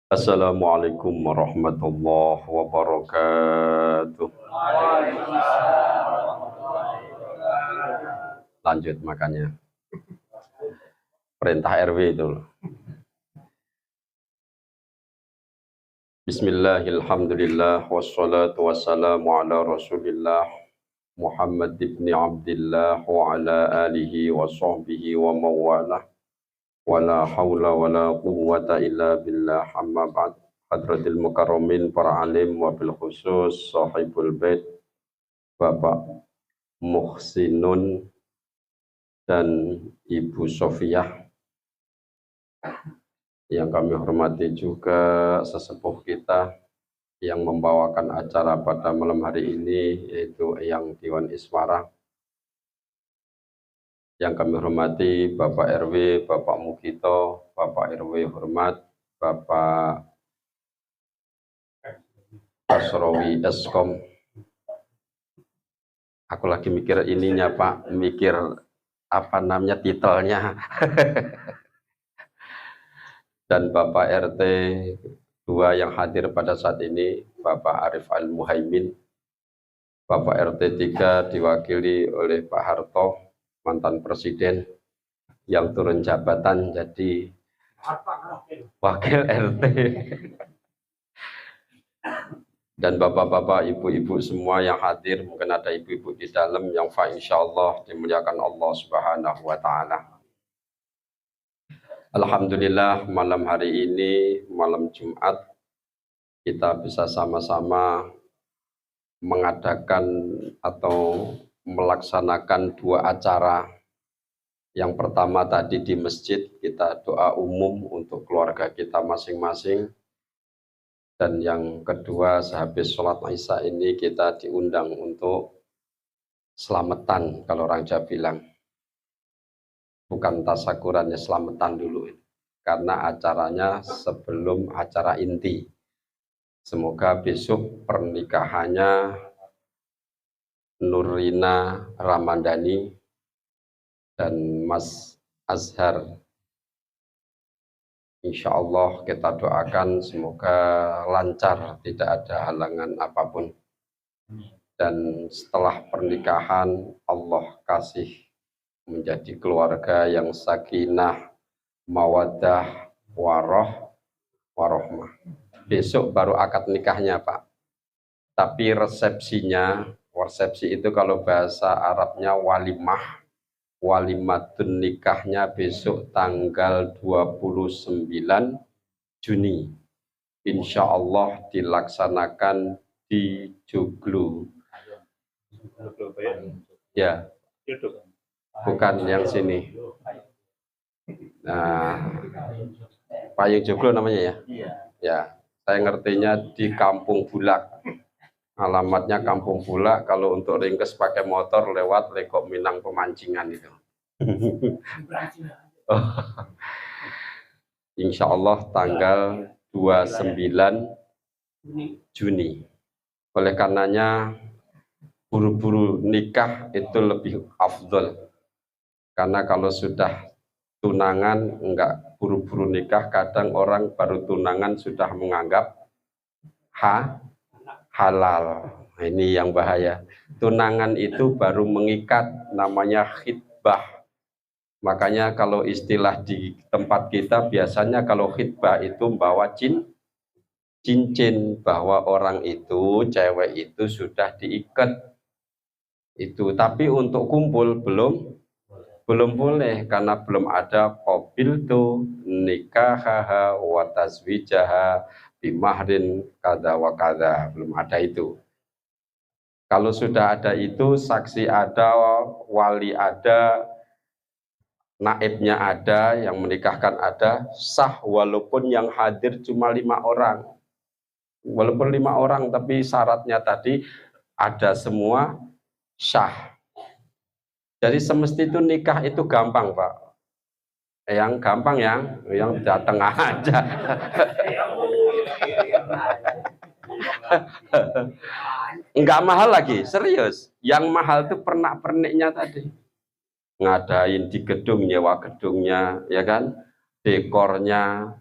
Assalamualaikum warahmatullahi wabarakatuh. Lanjut makanya. Perintah RW itu loh. Bismillahirrahmanirrahim. Wassalatu wassalamu ala rasulillah Muhammad ibn Abdillah wa ala alihi wa sahbihi wa mawalah. Wala hawla wala quwwata illa billah, amma ba'd. Hadratil mukarramin, para alim, wabil khusus sahibul bait Bapak Muhsinun dan Ibu Sofiyah yang kami hormati, juga sesepuh kita yang membawakan acara pada malam hari ini, yaitu Eyang Diwan Ismara. Yang kami hormati Bapak RW, Bapak Mukito, Bapak RW hormat, Bapak Asrawi Eskom. Aku lagi mikir ininya Pak, mikir apa namanya titelnya. Dan Bapak RT 2 yang hadir pada saat ini, Bapak Arif Al-Muhaimin. Bapak RT 3 diwakili oleh Pak Harto, mantan presiden yang turun jabatan jadi wakil RT. Dan bapak-bapak, ibu-ibu semua yang hadir, mungkin ada ibu-ibu di dalam yang insyaallah dimuliakan Allah Subhanahu wa taala. Alhamdulillah, malam hari ini, malam Jumat, kita bisa sama-sama mengadakan atau melaksanakan dua acara. Yang pertama tadi di masjid, kita doa umum untuk keluarga kita masing-masing. Dan yang kedua, sehabis sholat Isya ini kita diundang untuk selamatan, kalau orang Jawa bilang. Bukan tasakurannya, selamatan dulu. Karena acaranya sebelum acara inti. Semoga besok pernikahannya Nurina Ramadhani dan Mas Azhar. Insya Allah kita doakan semoga lancar, tidak ada halangan apapun. Dan setelah pernikahan Allah kasih menjadi keluarga yang sakinah, mawaddah, warohmah. Besok baru akad nikahnya Pak. Tapi resepsi itu kalau bahasa Arabnya walimah. Walimatun nikahnya besok tanggal 29 Juni. Insya Allah dilaksanakan di Joglo. Ya, bukan yang sini. Nah, Payung Joglo namanya ya? Ya, saya ngertinya di Kampung Bulak. Alamatnya Kampung Bulak, kalau untuk ringkes pakai motor lewat Lekok Minang Pemancingan itu. Oh. Insya Allah tanggal 29 Juni. Oleh karenanya buru-buru nikah itu lebih afdol. Karena kalau sudah tunangan enggak buru-buru nikah, kadang orang baru tunangan sudah menganggap halal. Nah, ini yang bahaya. Tunangan itu baru mengikat, namanya khitbah. Makanya kalau istilah di tempat kita biasanya kalau khitbah itu membawa cincin, bahwa orang itu, cewek itu sudah diikat itu. Tapi untuk kumpul belum boleh, karena belum ada qabiltu nikahaha wa tazwijaha bimahrin kada wa kada, belum ada itu. Kalau sudah ada itu, saksi ada, wali ada, naibnya ada, yang menikahkan ada, sah walaupun yang hadir cuma 5 orang. Walaupun 5 orang, tapi syaratnya tadi ada semua sah. Jadi semesti itu nikah itu gampang Pak. Yang gampang yang datang aja. Enggak mahal lagi, serius. Yang mahal itu pernak-perniknya tadi. Ngadain di gedung, nyewa gedungnya, ya kan? Dekornya.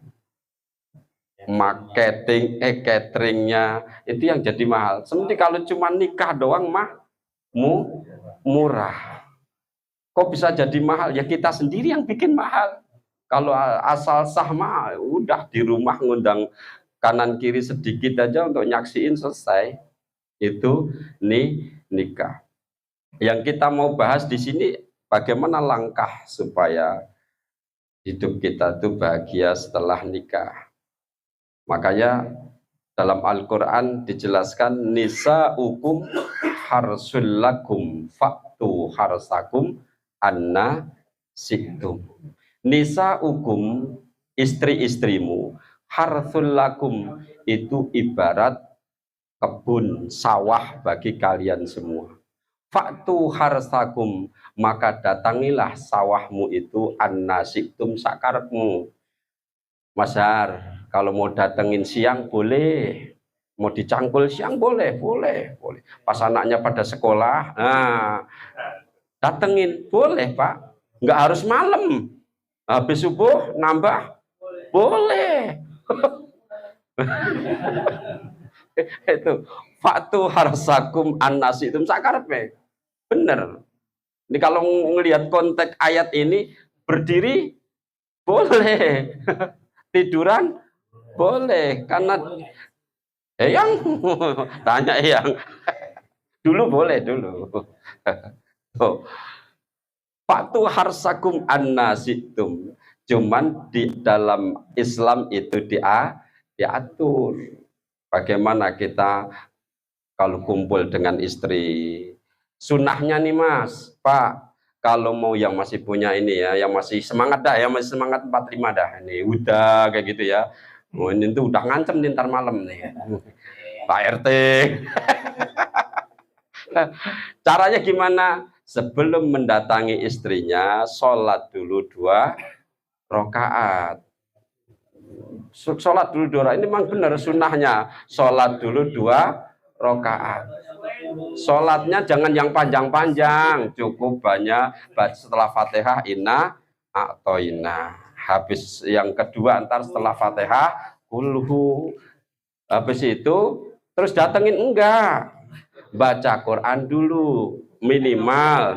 marketing, cateringnya itu yang jadi mahal. Seperti kalau cuma nikah doang murah. Kok bisa jadi mahal? Ya kita sendiri yang bikin mahal. Kalau asal sah mah udah di rumah ngundang kanan kiri sedikit aja untuk nyaksiin selesai. Itu nikah. Yang kita mau bahas di sini bagaimana langkah supaya hidup kita tuh bahagia setelah nikah. Makanya dalam Al-Quran dijelaskan nisa'ukum harsul lakum faktu harsakum anna siktum. Nisa'ukum, istri-istrimu, harsul lakum itu ibarat kebun sawah bagi kalian semua. Faktu harsakum, maka datangilah sawahmu itu anna siktum sakarepmu. Mas Har, kalau mau datengin siang boleh, mau dicangkul siang boleh. Pas anaknya pada sekolah, nah datengin boleh Pak, nggak harus malam. Habis subuh nambah boleh. Itu faktu harsakum annasitum sakarepe. Bener. Ini kalau ngelihat konteks ayat ini, berdiri boleh. Tiduran boleh, karena yang tanya yang dulu boleh dulu. Faktu harsakum annasitum. Cuman di dalam Islam itu diatur bagaimana kita kalau kumpul dengan istri. Sunnahnya nih Mas, Pak, kalau mau yang masih punya ini ya, yang masih semangat dah, yang masih semangat 45 dah, ini udah kayak gitu ya. Oh, ini tuh udah ngancem nih ntar malam nih, Pak RT. Caranya gimana? Sebelum mendatangi istrinya, sholat dulu 2 rakaat. Sholat dulu 2 rakaat. Ini memang benar sunnahnya. Sholat dulu 2 rakaat. Sholatnya jangan yang panjang-panjang, cukup banyak. Setelah Fatihah inna a'toina. Habis yang kedua ntar setelah Fatihah kulhu. Habis itu terus datengin enggak, baca Quran dulu minimal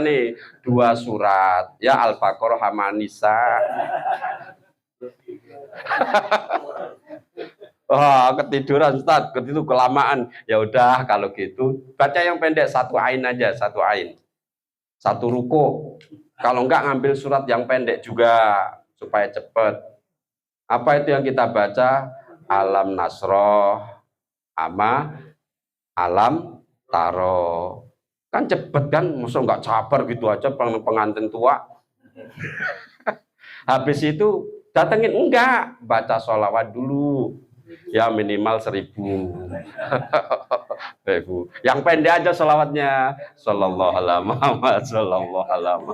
nih 2 surat ya, Al-Baqarah sama Nisa. Oh, ketiduran Ustaz, itu kelamaan. Ya udah kalau gitu baca yang pendek, 1 ain aja, 1 ain, 1 ruko. Kalau enggak ngambil surat yang pendek juga supaya cepet. Apa itu yang kita baca? Alam Nasroh ama Alam Taro. Kan cepet kan, masa nggak sabar gitu aja pengantin tua. Habis itu datengin enggak, baca sholawat dulu ya minimal 1000. Yang pendek aja sholawatnya, sallallahu alaihi Muhammad, sallallahu alaihi.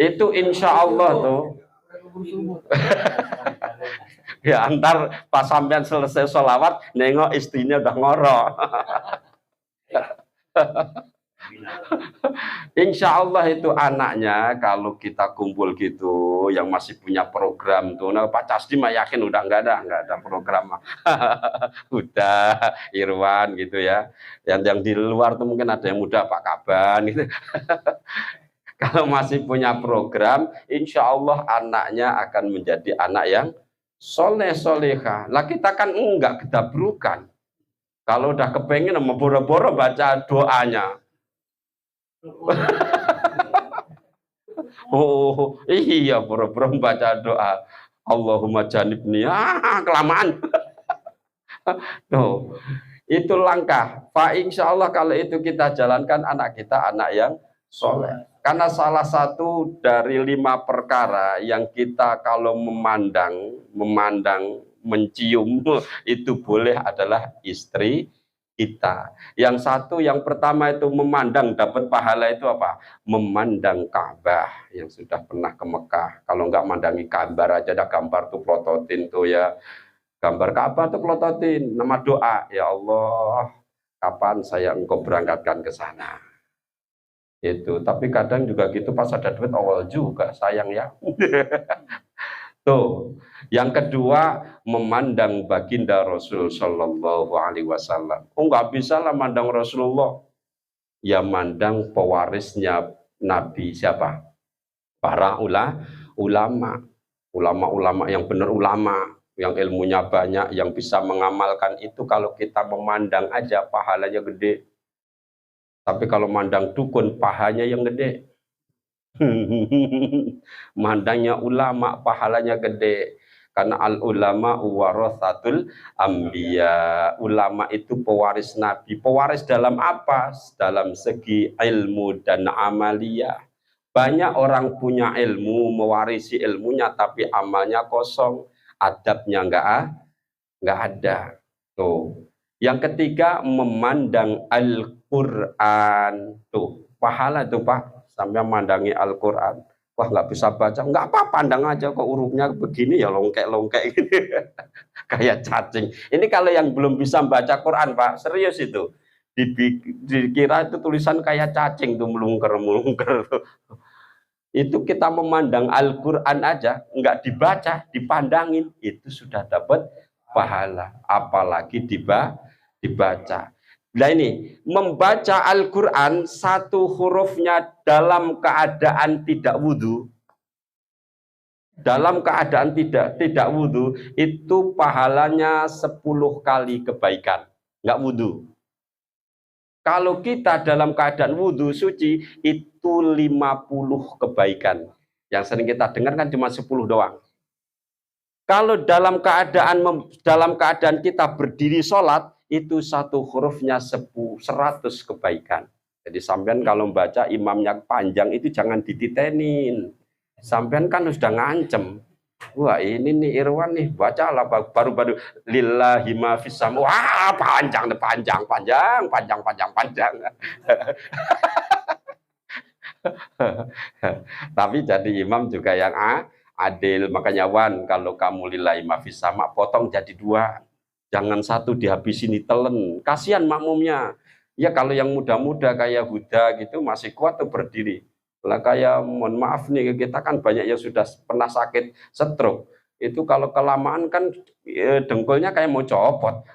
Itu insya Allah tuh. Ya antar pas sampean selesai sholawat nengok istrinya udah ngorok. Insya Allah itu anaknya kalau kita kumpul gitu yang masih punya program tuh, nah Pak Casdi mah yakin udah nggak ada program. Udah Irwan gitu ya, yang di luar tuh mungkin ada yang muda Pak Kaban gitu. Kalau masih punya program, insya Allah anaknya akan menjadi anak yang soleh soleha. Lah kita kan enggak kedabrukan. Kalau udah kepengen sama boro-boro baca doanya. Oh iya, boro-boro baca doa. Allahumma janibni, kelamaan. Tuh, itu langkah. Pak insya Allah kalau itu kita jalankan, anak kita anak yang soleh. Karena salah satu dari 5 perkara yang kita kalau memandang, mencium itu boleh adalah istri kita. Yang satu, yang pertama itu memandang dapat pahala itu apa? Memandang Ka'bah yang sudah pernah ke Mekah. Kalau enggak mandangi gambar aja, ada gambar tuh plototin tuh ya. Gambar Ka'bah tuh plototin, nama doa, ya Allah, kapan saya engkau berangkatkan ke sana. Itu, tapi kadang juga gitu pas ada duit awal juga sayang ya. Tuh. Yang kedua, memandang baginda Rasul Shallallahu Alaihi Wasallam. Oh, nggak bisa lah mandang Rasulullah. Ya mandang pewarisnya Nabi siapa? Para ulama. Ulama-ulama yang benar ulama, yang ilmunya banyak, yang bisa mengamalkan itu. Kalau kita memandang aja pahalanya gede. Tapi kalau mandang dukun pahanya yang gede. Mandangnya ulama pahalanya gede. Karena al ulama warathatul anbiya. Ulama itu pewaris nabi. Pewaris dalam apa? Dalam segi ilmu dan amaliyah. Banyak orang punya ilmu, mewarisi ilmunya, tapi amalnya kosong, adabnya nggak ada. Tuh. Yang ketiga, memandang Al-Quran. Tuh, pahala tuh Pak, sampai mandangi Al-Quran. Wah, nggak bisa baca, nggak apa-apa, pandang aja kok hurufnya begini ya, longkek-longkek gini. Kayak cacing. Ini kalau yang belum bisa baca Quran Pak, serius itu. Dikira itu tulisan kayak cacing tuh, melungker-melungker. Itu kita memandang Al-Quran aja, nggak dibaca, dipandangin, itu sudah dapat pahala. Apalagi dibaca. Nah ini, membaca Al-Quran satu hurufnya dalam keadaan tidak wudhu, dalam keadaan tidak wudhu, itu pahalanya 10 kali kebaikan, nggak wudhu. Kalau kita dalam keadaan wudhu suci, itu 50 kebaikan. Yang sering kita dengar kan cuma 10 doang. Kalau dalam keadaan kita berdiri sholat, itu satu hurufnya 100 kebaikan. Jadi sampean kalau membaca imamnya panjang itu jangan dititenin. Sampean kan sudah ngancem. Wah ini nih Irwan nih, bacalah baru-baru lillahi ma fis sama. Wah panjang. Tapi jadi imam juga yang adil. Makanya Wan, kalau kamu lillahi ma fis sama, potong jadi 2. Jangan satu dihabisin ditelen. Kasihan makmumnya. Ya kalau yang muda-muda kayak Huda gitu masih kuat tuh berdiri. Lah kayak mohon maaf nih, kita kan banyak yang sudah pernah sakit stroke. Itu kalau kelamaan kan dengkulnya kayak mau copot.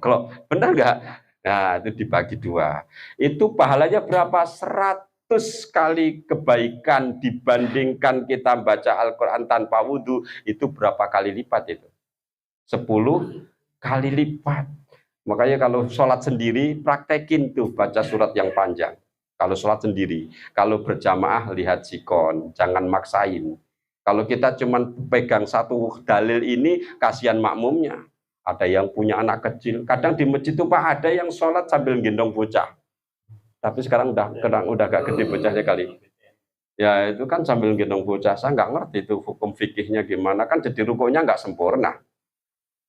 Kalau benar nggak? Nah itu dibagi 2. Itu pahalanya berapa? 100 kali kebaikan dibandingkan kita baca Al-Quran tanpa wudhu. Itu berapa kali lipat itu? 10 kali lipat. Makanya kalau sholat sendiri praktekin tuh baca surat yang panjang. Kalau sholat sendiri, kalau berjamaah lihat sikon, jangan maksain. Kalau kita cuma pegang satu dalil ini, kasihan makmumnya. Ada yang punya anak kecil, kadang di masjid itu Pak ada yang sholat sambil gendong bocah. Tapi sekarang udah gak gede bocahnya kali. Ya itu kan sambil gendong bocah, saya nggak ngerti itu hukum fikihnya gimana, kan jadi rukuknya nggak sempurna.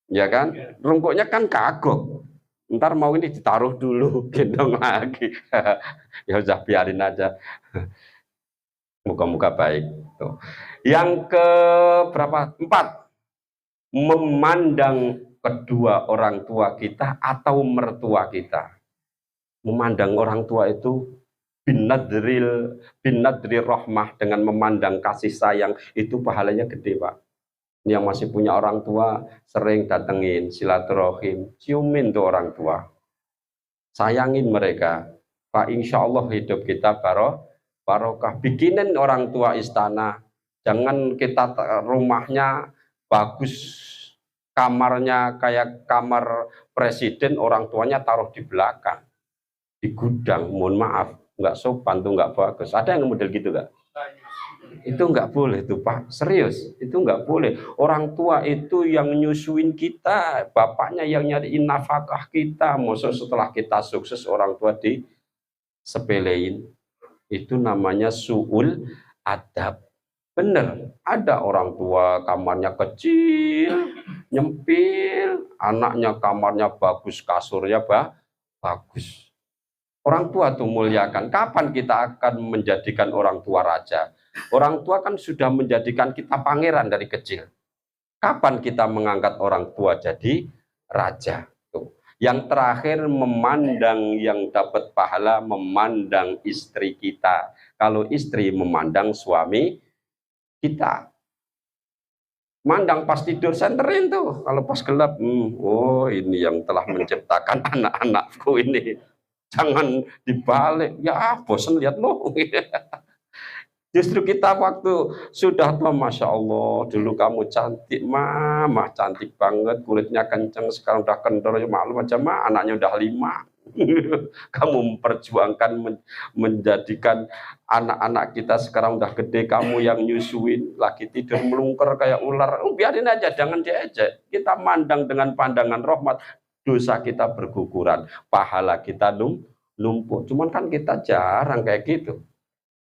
Ya kan, rukuknya kan kagok. Ntar mau ini ditaruh dulu, gendong lagi. Ya udah biarin aja. Muka-muka baik. Tuh. Yang ke berapa? 4. Memandang kedua orang tua kita atau mertua kita. Memandang orang tua itu bin nadri rahmah, dengan memandang kasih sayang, itu pahalanya gede Pak. Yang masih punya orang tua sering datengin, silaturahim, ciumin tuh orang tua, sayangin mereka Pak, insya Allah hidup kita barokah. Bikinin orang tua istana, jangan kita rumahnya bagus, kamarnya kayak kamar presiden, orang tuanya taruh di belakang, di gudang. Mohon maaf, nggak sopan tuh, nggak bagus. Ada yang model gitu nggak? Itu nggak boleh tuh Pak, serius, itu nggak boleh. Orang tua itu yang nyusuin kita, bapaknya yang nyariin nafkah kita. Maksud setelah kita sukses orang tua disepelein, itu namanya su'ul adab. Bener, ada orang tua kamarnya kecil, nyempil, anaknya kamarnya bagus, kasurnya bagus. Orang tua tuh muliakan. Kapan kita akan menjadikan orang tua raja? Orang tua kan sudah menjadikan kita pangeran dari kecil. Kapan kita mengangkat orang tua jadi raja? Tuh. Yang terakhir, memandang yang dapat pahala, memandang istri kita. Kalau istri memandang suami kita. Mandang pas tidur senterin tuh. Kalau pas gelap, oh ini yang telah menciptakan anak-anakku ini. Jangan dibalik. Ya bosan lihat lo. Justru kita waktu sudah tua, Masya Allah, dulu kamu cantik, mama cantik banget, kulitnya kenceng, sekarang udah kendor, ya maklum aja mah, anaknya udah 5. Kamu memperjuangkan menjadikan anak-anak kita sekarang udah gede, kamu yang nyusuin, lagi tidur melungker kayak ular, biarin aja, jangan diejek. Kita mandang dengan pandangan rahmat, dosa kita berguguran, pahala kita numpuk. Cuman kan kita jarang kayak gitu.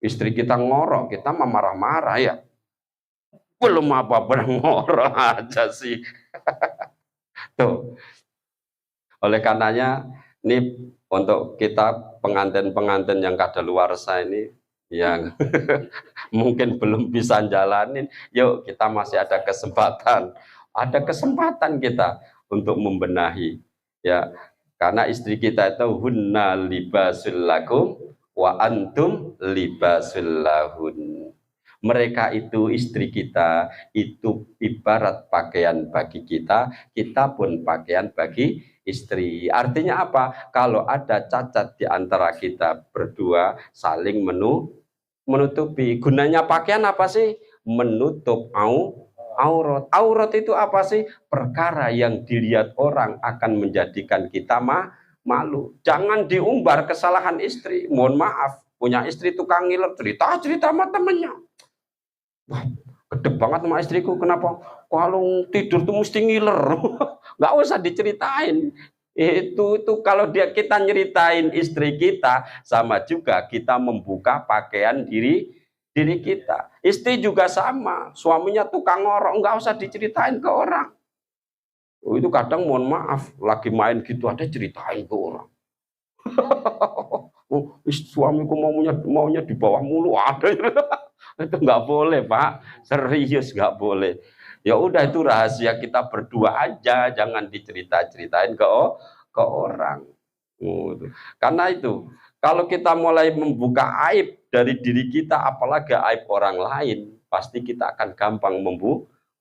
Istri kita ngorok, kita mah marah-marah ya. Belum apa-apa ngorok aja sih. Tuh. Oleh karenanya, ini untuk kita pengantin-pengantin yang kadaluarsa ini, yang mungkin belum bisa jalanin, yuk kita masih ada kesempatan. Ada kesempatan kita untuk membenahi. Ya, karena istri kita itu hunna libasul lakum wa antum libasul lahun. Mereka itu istri kita, itu ibarat pakaian bagi kita, kita pun pakaian bagi istri. Artinya apa? Kalau ada cacat di antara kita berdua, saling menutupi. Gunanya pakaian apa sih? Menutup aurat. Aurat itu apa sih? Perkara yang dilihat orang akan menjadikan kita malu. Jangan diumbar kesalahan istri. Mohon maaf, punya istri tukang ngiler, cerita sama temennya. Wah, gede banget sama istriku, kenapa? Kalau tidur tuh mesti ngiler. Nggak usah diceritain. Itu kalau kita nyeritain istri kita, sama juga kita membuka pakaian diri kita. Istri juga sama, suaminya tukang ngorok, nggak usah diceritain ke orang. Oh, itu kadang mohon maaf, lagi main gitu ada ceritain ke orang. Oh, suamiku maunya di bawah mulu, ada. Itu nggak boleh, Pak. Serius nggak boleh. Ya udah, itu rahasia kita berdua aja, jangan dicerita-ceritain ke orang. Karena itu, kalau kita mulai membuka aib dari diri kita, apalagi aib orang lain, pasti kita akan gampang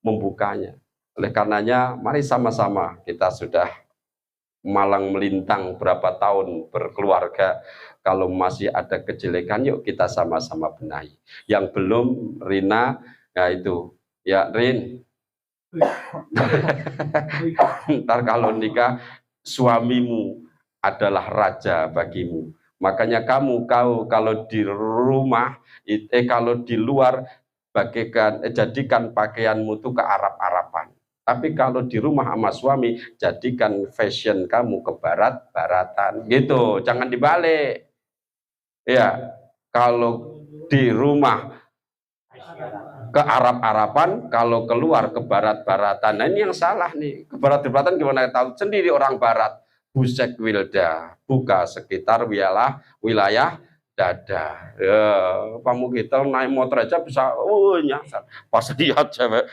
membukanya. Oleh karenanya, mari sama-sama, kita sudah malang melintang berapa tahun berkeluarga, kalau masih ada kejelekan, yuk kita sama-sama benahi. Yang belum, Rina, ya itu, ya Rin, ntar kalau nikah, suamimu adalah raja bagimu. Makanya kamu kalau di rumah, kalau di luar, jadikan pakaianmu itu ke Arab-Araban. Tapi kalau di rumah sama suami, jadikan fashion kamu ke barat-baratan. Gitu, jangan dibalik. Ya, kalau di rumah ke Arab-Araban, kalau keluar ke barat-baratan. Nah ini yang salah nih. Ke barat-baratan gimana? Tahu sendiri orang barat. Busek wilda, buka sekitar wilayah dada. Ya, kamu kita naik motor aja bisa, nyasar. Pas lihat cewek,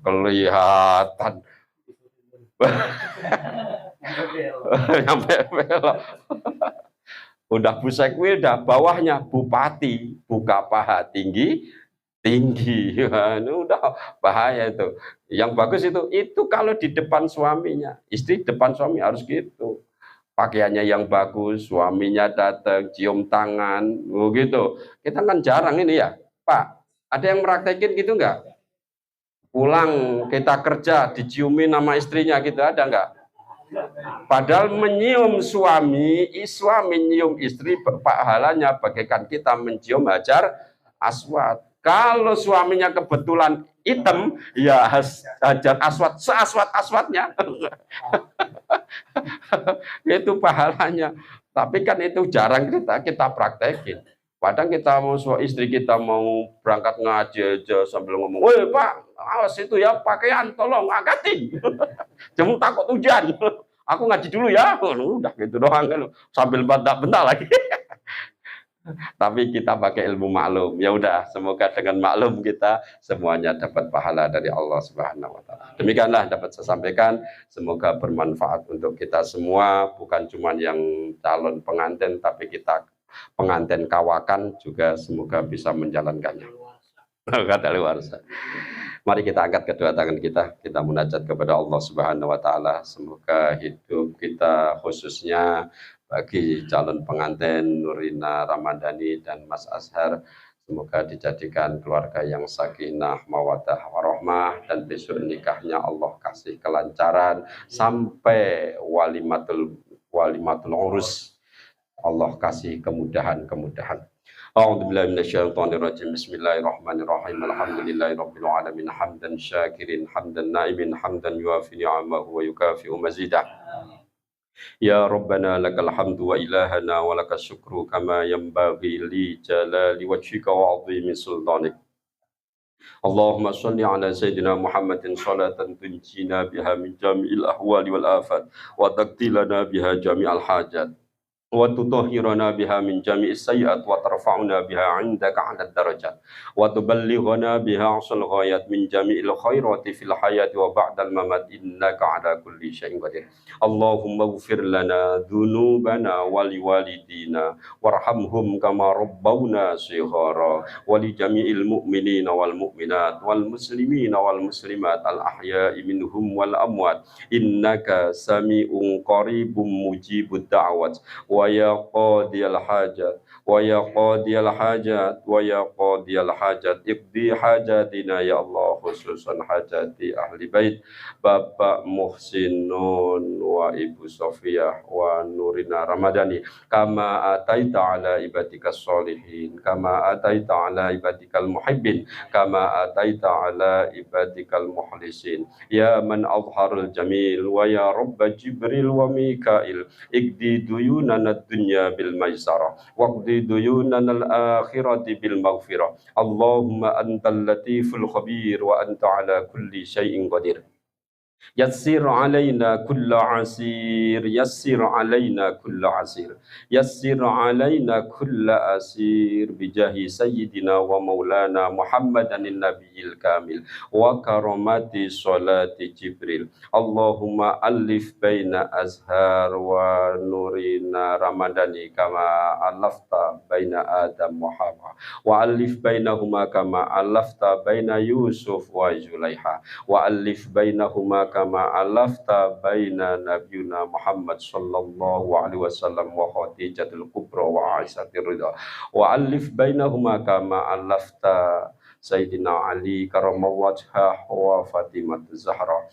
kelihatan. Nyampe belok. Udah busek wilda, bawahnya bupati, buka paha tinggi. Udah bahaya itu. Yang bagus itu kalau di depan suaminya, istri depan suami harus gitu, pakaiannya yang bagus, suaminya datang cium tangan, gitu. Kita kan jarang ini ya, Pak. Ada yang meraktekin gitu nggak? Pulang kita kerja diciumin nama istrinya gitu, ada nggak? Padahal menyium suami menyium istri, pahalanya bagaikan kita mencium hajar aswad. Kalau suaminya kebetulan hitam, ya hajar aswad, seaswad-aswadnya. Itu pahalanya. Tapi kan itu jarang kita praktekin. Padahal kita mau, istri kita mau berangkat ngaji aja sambil ngomong, "Woi Pak, awas itu ya, pakaian tolong angkatin." Jangan takut hujan. Aku ngaji dulu ya. Udah gitu doang kan. Sambil bentak-bentak lagi. Tapi kita pakai ilmu maklum. Ya udah, semoga dengan maklum kita semuanya dapat pahala dari Allah Subhanahu wa taala. Demikianlah dapat saya sampaikan, semoga bermanfaat untuk kita semua, bukan cuma yang calon pengantin, tapi kita pengantin kawakan juga semoga bisa menjalankannya. Kadaluarsa. Mari kita angkat kedua tangan kita munajat kepada Allah Subhanahu wa taala. Semoga hidup kita khususnya bagi calon pengantin Nurina Ramadhani dan Mas Azhar, semoga dijadikan keluarga yang sakinah, mawaddah, warahmah, dan besok nikahnya Allah kasih kelancaran sampai walimatul urus. Allah kasih kemudahan-kemudahan. أعوذ بالله من الشيطان الرجيم بسم الله الرحمن الرحيم الحمد لله رب العالمين حمدا شاكرين حمدا نائما حمدا يوافي نعمه ويكافئ مزيده يا ربنا لك الحمد وإلهنا ولك الشكر كما ينبغي لجلال وجهك وعظيم سلطانك اللهم صل على سيدنا محمد صلاة تنجينا بها من جميع الأهوال والآفات وتقضي لنا بها جميع الحاجات وتطهرنا بها من جميع السيئات وترفعنا بها عندك على الدرجات وتبلغنا بها أقصى الغايات من جميع الخيرات في الحياة وبعد الممات إنك على كل شيء قدير اللهم اغفر لنا ذنوبنا ولوالدينا وارحمهم كما ربونا صغارا ولجميع المؤمنين والمؤمنات والمسلمين والمسلمات الأحياء منهم والأموات إنك سميع قريب مجيب الدعوات ويا قاضي الحاجات ويا قاضي الحاجات ويا قاضي الحاجات اقضي حاجاتنا يا الله خصوصا حاجات أهل بيت Bapak Muhsinun wa Ibu Sofiyah wa Nurina Ramadhani kama ataita ala ibadikas solihin kama ataita ala ibadikal muhibbin kama ataita ala ibadikal muhlisin ya man azharul jamil wa ya Rabba Jibril wa Mikail اقضي ديوننا الدنيا بالميسرة واقضي ديوننا الآخرة بالمغفرة اللهم أنت اللطيف الخبير وأنت على كل شيء قدير يسر علينا كل عسير يسر علينا كل عسير يسر علينا كل أسير بجاه سيدنا ومولانا محمد النبي الكامل وكرامة صلاة جبريل اللهم ألف بين أزهار ونورنا رمضان كما ألفت بين آدم وحواء وألف بينهما كما ألفت بين يوسف وزليخا وألف بينهما كما ألفت بين نبينا محمد صلى الله عليه وسلم وخديجة الكبرى وعائشة الرضا وألف بينهما كما ألفت سيدنا علي كرم وجهه وفاطمة الزهراء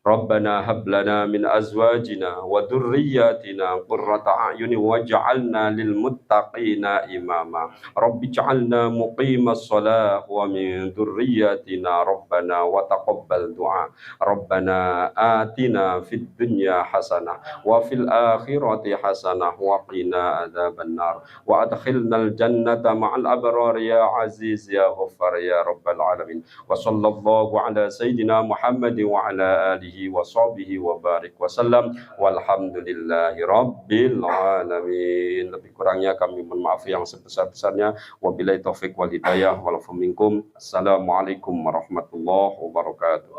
ربنا هب لنا من أزواجنا وذرياتنا قرة أعين واجعلنا للمتقين إماما رب اجعلنا مقيم الصلاة ومن ذرياتنا ربنا وتقبل دعاء ربنا آتنا في الدنيا حسنة وفي الآخرة حسنة وقنا عذاب النار وأدخلنا الجنة مع الأبرار يا عزيز يا غفار يا رب العالمين وصلى الله على سيدنا محمد وعلى آله وصحبه وبارك wasallam walhamdulillahi rabbil alamin. Lebih kurangnya kami mohon maaf yang sebesar-besarnya. Wabillahi taufik wal hidayah wal minkum. Assalamualaikum warahmatullahi wabarakatuh.